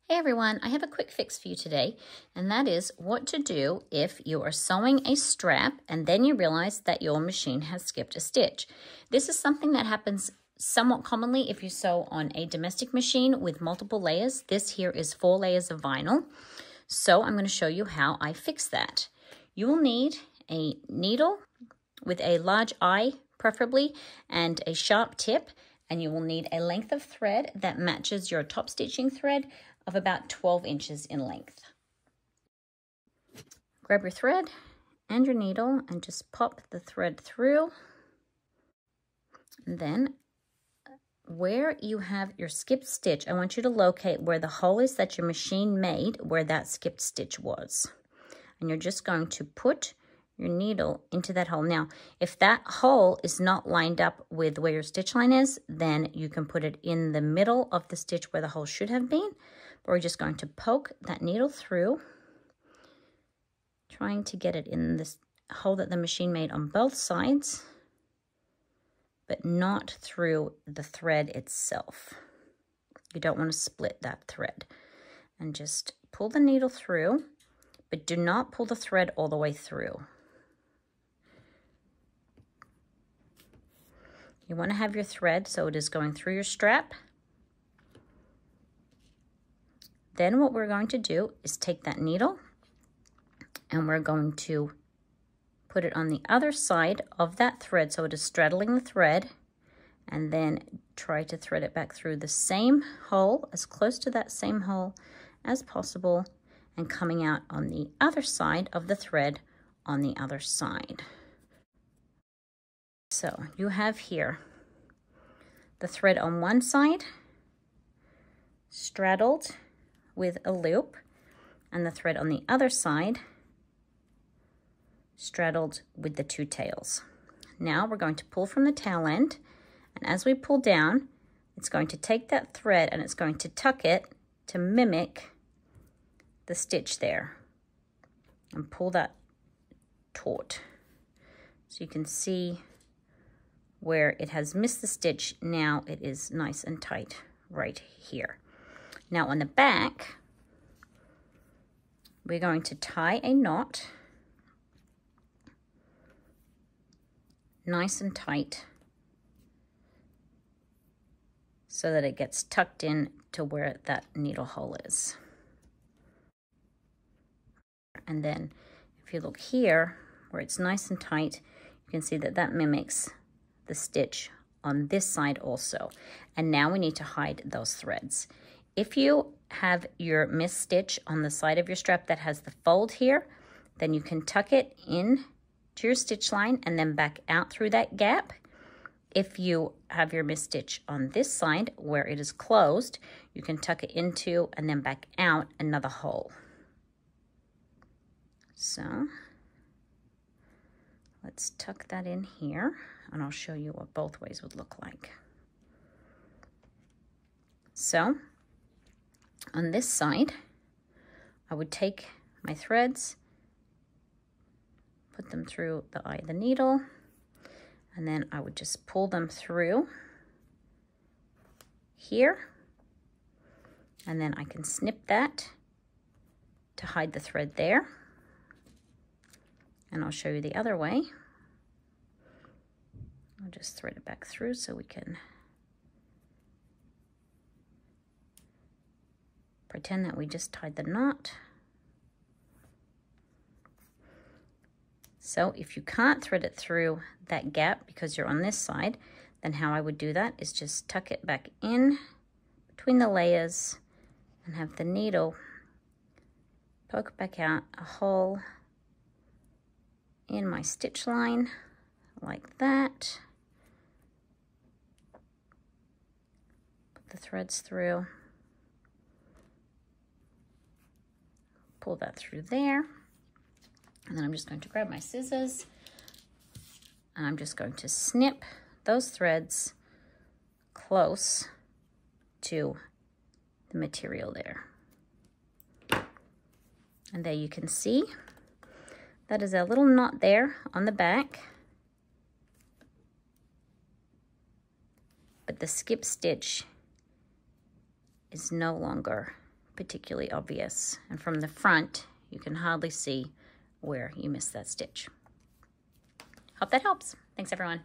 Hey everyone, I have a quick fix for you today, and that is what to do if you are sewing a strap and then you realize that your machine has skipped a stitch. This is something that happens somewhat commonly if you sew on a domestic machine with multiple layers. This here is 4 layers of vinyl, so I'm going to show you how I fix that. You will need a needle with a large eye preferably and a sharp tip, and you will need a length of thread that matches your top stitching thread of about 12 inches in length. Grab your thread and your needle and just pop the thread through. And then where you have your skipped stitch, I want you to locate where the hole is that your machine made where that skipped stitch was. And you're just going to put your needle into that hole. Now, if that hole is not lined up with where your stitch line is, then you can put it in the middle of the stitch where the hole should have been. But we're just going to poke that needle through, trying to get it in this hole that the machine made on both sides, but not through the thread itself. You don't want to split that thread. And just pull the needle through, but do not pull the thread all the way through. You want to have your thread so it is going through your strap. Then what we're going to do is take that needle and we're going to put it on the other side of that thread so it is straddling the thread, and then try to thread it back through the same hole, as close to that same hole as possible, and coming out on the other side of the thread on the other side. So you have here the thread on one side straddled with a loop, and the thread on the other side straddled with the 2 tails. Now we're going to pull from the tail end, and as we pull down, it's going to take that thread and it's going to tuck it to mimic the stitch there and pull that taut. So you can see where it has missed the stitch. Now it is nice and tight right here. Now on the back, we're going to tie a knot nice and tight so that it gets tucked in to where that needle hole is. And then if you look here where it's nice and tight, you can see that that mimics the stitch on this side also. And now we need to hide those threads. If you have your missed stitch on the side of your strap that has the fold here, then you can tuck it in to your stitch line and then back out through that gap. If you have your missed stitch on this side where it is closed, you can tuck it into and then back out another hole. So let's tuck that in here, and I'll show you what both ways would look like. So on this side, I would take my threads, put them through the eye of the needle, and then I would just pull them through here, and then I can snip that to hide the thread there. And I'll show you the other way. I'll just thread it back through so we can pretend that we just tied the knot. So if you can't thread it through that gap because you're on this side, then how I would do that is just tuck it back in between the layers and have the needle poke back out a hole in my stitch line like that. Put the threads through. Pull that through there, and then I'm just going to grab my scissors and I'm just going to snip those threads close to the material there. And there you can see that is a little knot there on the back, but the skip stitch is no longer particularly obvious. And from the front, you can hardly see where you missed that stitch. Hope that helps. Thanks, everyone.